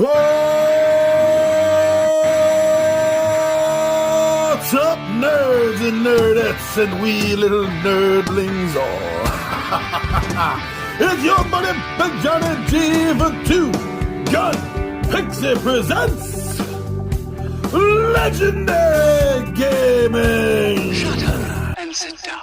What's up, nerds and nerdettes and wee little nerdlings all? It's your buddy Johnny G for Two Gun Pixie presents Legendary Gaming. Shut up and sit down.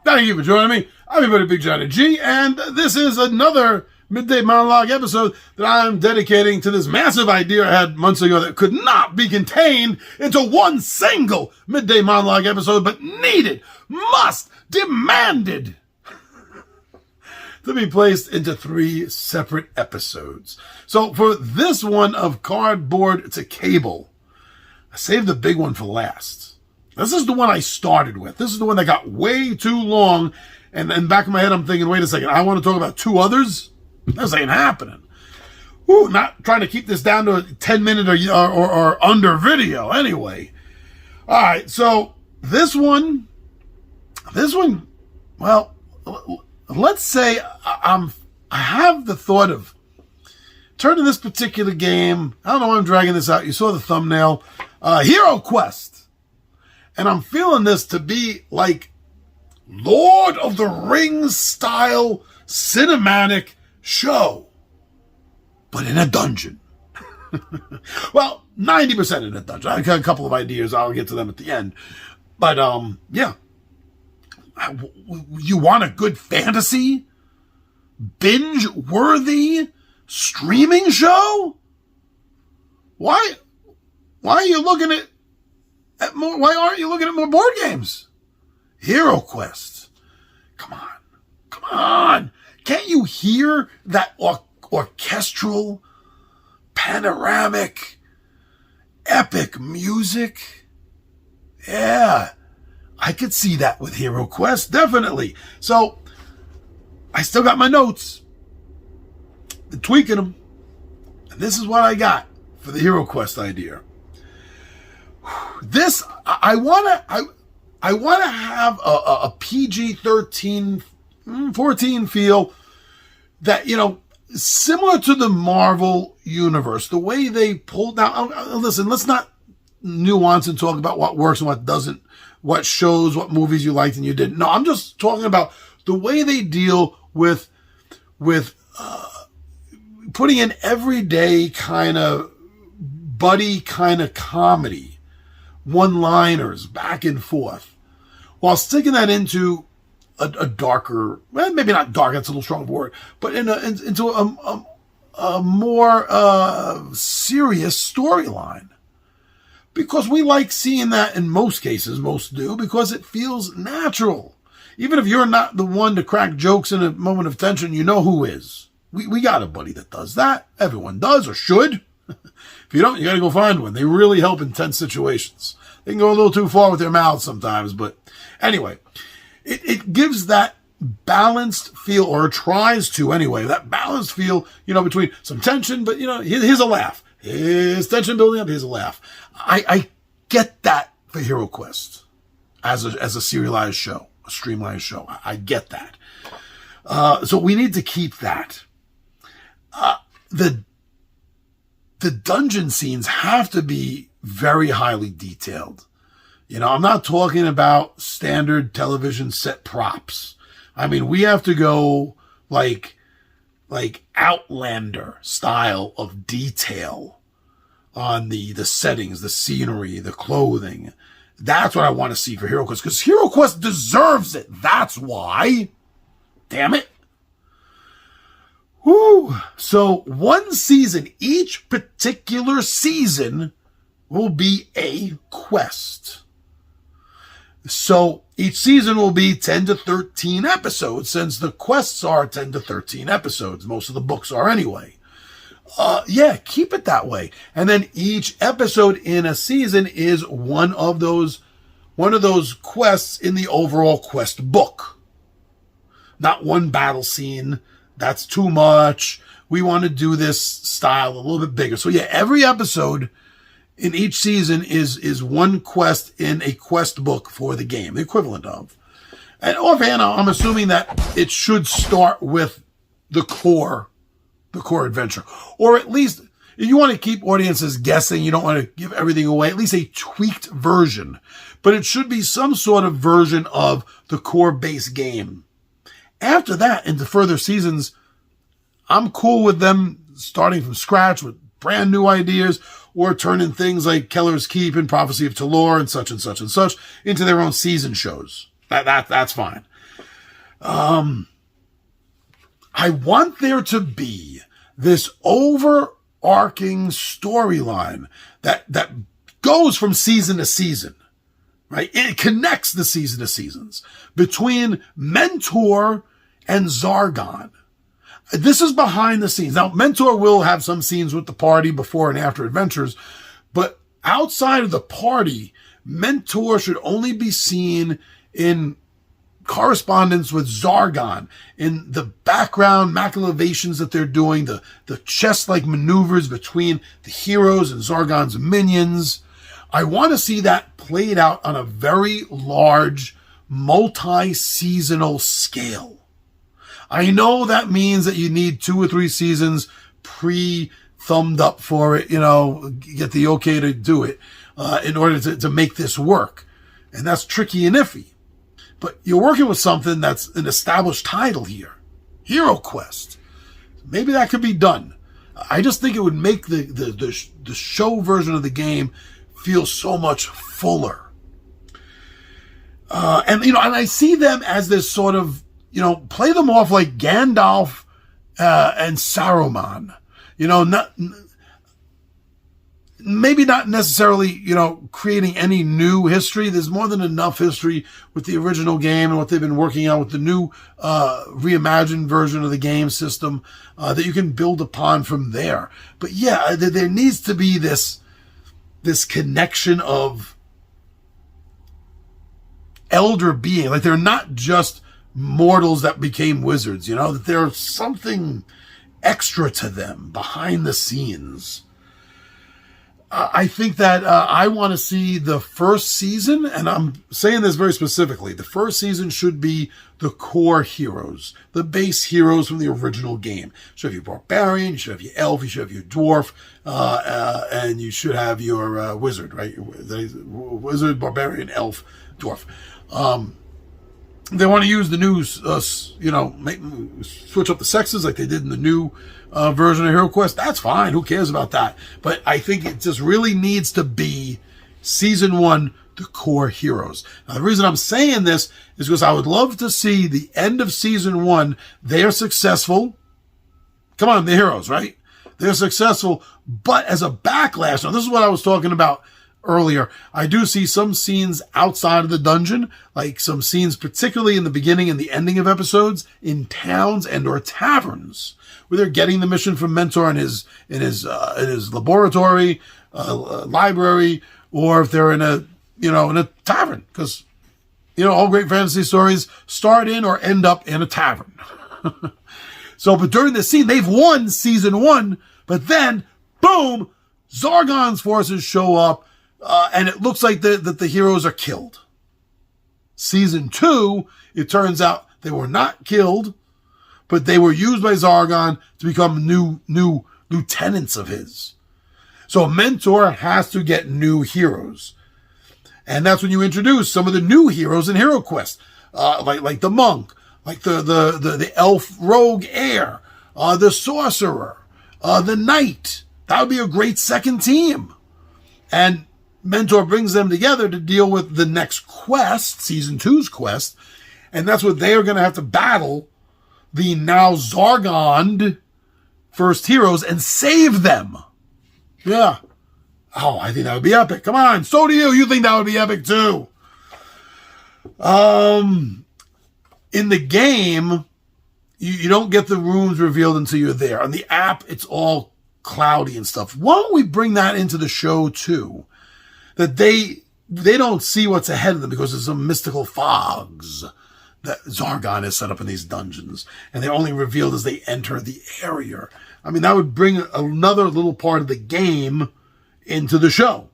Thank you for joining me. I'm your buddy Big Johnny G, and this is another Midday Monologue episode that I'm dedicating to this massive idea I had months ago that could not be contained into one single Midday Monologue episode, but needed, must, demanded to be placed into 3 separate episodes. So for this one of Cardboatd to Cable, I saved the big one for last. This is the one I started with. This is the one that got way too long, and in the back of my head I'm thinking, wait a second, I want to talk about 2 others? This ain't happening. Ooh, not trying to keep this down to a 10-minute or under video anyway. All right, so this one, well, let's say I have the thought of turning this particular game, I don't know why I'm dragging this out, you saw the thumbnail, HeroQuest. And I'm feeling this to be like Lord of the Rings style cinematic show, but in a dungeon. Well, 90% in a dungeon. I got a couple of ideas. I'll get to them at the end. But, yeah. You want a good fantasy, binge-worthy streaming show? Why are you looking at more? Why aren't you looking at more board games? HeroQuest. Come on. Can't you hear that orchestral, panoramic, epic music? Yeah, I could see that with HeroQuest, definitely. So, I still got my notes. Been tweaking them. And this is what I got for the HeroQuest idea. This, I want to have a PG-13, 14 feel that, similar to the Marvel universe, the way they pulled down. Listen, let's not nuance and talk about what works and what doesn't, what shows, what movies you liked and you didn't. No, I'm just talking about the way they deal with putting in everyday kind of buddy kind of comedy, one-liners back and forth, while sticking that into a darker, well, maybe not dark, that's a little strong word, but into a more serious storyline. Because we like seeing that in most cases, most do, because it feels natural. Even if you're not the one to crack jokes in a moment of tension, you know who is. We got a buddy that does that. Everyone does, or should. If you don't, you got to go find one. They really help in tense situations. They can go a little too far with their mouths sometimes, but anyway, it gives that balanced feel, or tries to anyway, that balanced feel, between some tension, but, here's a laugh. Here's tension building up, here's a laugh. I get that for HeroQuest as a serialized show, a streamlined show. I get that. So we need to keep that. The dungeon scenes have to be very highly detailed. I'm not talking about standard television set props. I mean, we have to go like Outlander style of detail on the settings, the scenery, the clothing. That's what I want to see for HeroQuest, because HeroQuest deserves it. That's why. Damn it. Whew. So one season, each particular season will be a quest. So each season will be 10 to 13 episodes, since the quests are 10 to 13 episodes. Most of the books are anyway. Yeah, keep it that way. And then each episode in a season is one of those quests in the overall quest book. Not one battle scene. That's too much. We want to do this style a little bit bigger. So yeah, every episode in each season is one quest in a quest book for the game, the equivalent of. And offhand, I'm assuming that it should start with the core adventure, or at least You want to keep audiences guessing. You don't want to give everything away, at least a tweaked version. But it should be some sort of version of the core base game. After that, into further seasons, I'm cool with them starting from scratch with brand new ideas, or turning things like Keller's Keep and Prophecy of Talor and such and such and such into their own season shows. That's fine. I want there to be this overarching storyline that goes from season to season, right? It connects the season to seasons between Mentor and Zargon. This is behind the scenes. Now, Mentor will have some scenes with the party before and after adventures, but outside of the party, Mentor should only be seen in correspondence with Zargon, in the background machinations that they're doing, the chess-like maneuvers between the heroes and Zargon's minions. I want to see that played out on a very large, multi-seasonal scale. I know that means that you need 2 or 3 seasons pre-thumbed up for it, get the okay to do it, in order to make this work. And that's tricky and iffy. But you're working with something that's an established title here. HeroQuest. Maybe that could be done. I just think it would make the show version of the game feel so much fuller. And I see them as this sort of, play them off like Gandalf and Saruman. Maybe not necessarily, creating any new history. There's more than enough history with the original game and what they've been working on with the new reimagined version of the game system that you can build upon from there. But yeah, there needs to be this connection of elder being. Like, they're not just mortals that became wizards, that there's something extra to them behind the scenes. I think that I want to see the first season, and I'm saying this very specifically, the first season should be the core heroes, the base heroes from the original game. You should have your barbarian, you should have your elf, you should have your dwarf, and you should have your wizard, right? Wizard, barbarian, elf, dwarf. They want to use the new, switch up the sexes like they did in the new version of HeroQuest. That's fine. Who cares about that? But I think it just really needs to be season 1, the core heroes. Now, the reason I'm saying this is because I would love to see the end of season 1. They're successful. Come on, the heroes, right? They're successful, but as a backlash, now this is what I was talking about earlier, I do see some scenes outside of the dungeon, like some scenes particularly in the beginning and the ending of episodes in towns and or taverns, where they're getting the mission from Mentor in his laboratory, library, or if they're in a tavern, because all great fantasy stories start in or end up in a tavern. So, but during this scene, they've won season 1, but then boom, Zargon's forces show up. And it looks like that the heroes are killed. Season 2, it turns out they were not killed, but they were used by Zargon to become new lieutenants of his. So Mentor has to get new heroes. And that's when you introduce some of the new heroes in HeroQuest, like the monk, like the elf rogue heir, the sorcerer, the knight. That would be a great second team. And Mentor brings them together to deal with the next quest, season 2's quest, and that's what they are going to have to battle the now Zargon first heroes and save them. Yeah. Oh, I think that would be epic. Come on, so do you. You think that would be epic too. In the game, you don't get the rooms revealed until you're there. On the app, it's all cloudy and stuff. Why don't we bring that into the show too? That they don't see what's ahead of them because there's some mystical fogs that Zargon has set up in these dungeons. And they're only revealed as they enter the area. I mean, that would bring another little part of the game into the show.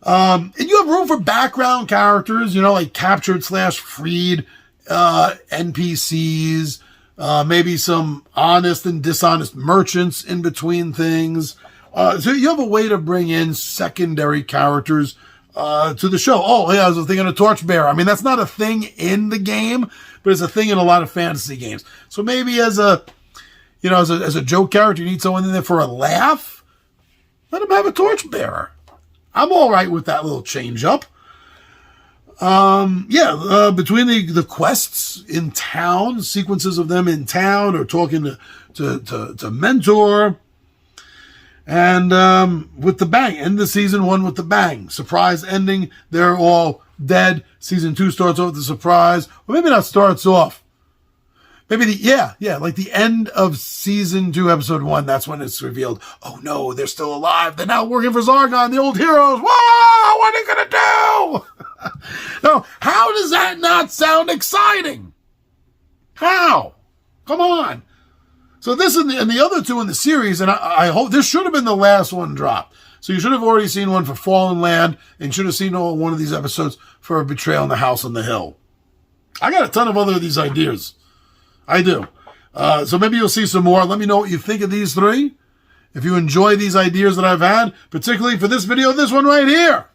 And you have room for background characters, like captured / freed NPCs, maybe some honest and dishonest merchants in between things. So you have a way to bring in secondary characters to the show. Oh, yeah, I was thinking of Torchbearer. I mean, that's not a thing in the game, but it's a thing in a lot of fantasy games. So maybe as a joke character, you need someone in there for a laugh. Let him have a Torchbearer. I'm all right with that little change up. Between the quests in town, sequences of them in town or talking to Mentor, and with the bang, end the season 1 with the bang. Surprise ending, they're all dead. Season 2 starts off with the surprise. Or maybe not starts off. Maybe like the end of season 2, episode 1, that's when it's revealed, oh no, they're still alive. They're now working for Zargon, the old heroes. Whoa, what are they going to do? Now, how does that not sound exciting? How? Come on. So this and the other 2 in the series, and I hope this should have been the last one dropped. So you should have already seen one for Fallen Land, and should have seen one of these episodes for Betrayal in the House on the Hill. I got a ton of other of these ideas. I do. So maybe you'll see some more. Let me know what you think of these 3. If you enjoy these ideas that I've had, particularly for this video, this one right here.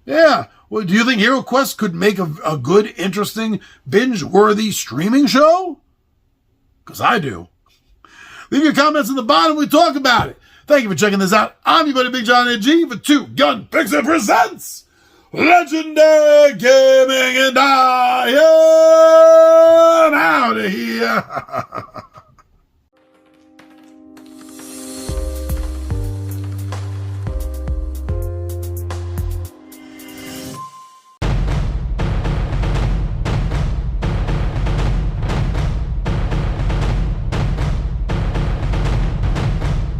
Yeah. Well, do you think HeroQuest could make a good, interesting, binge-worthy streaming show? Because I do. Leave your comments in the bottom. We talk about it. Thank you for checking this out. I'm your buddy Big John AG for 2 Gun Pixel Presents Legendary Gaming, and I am out of here.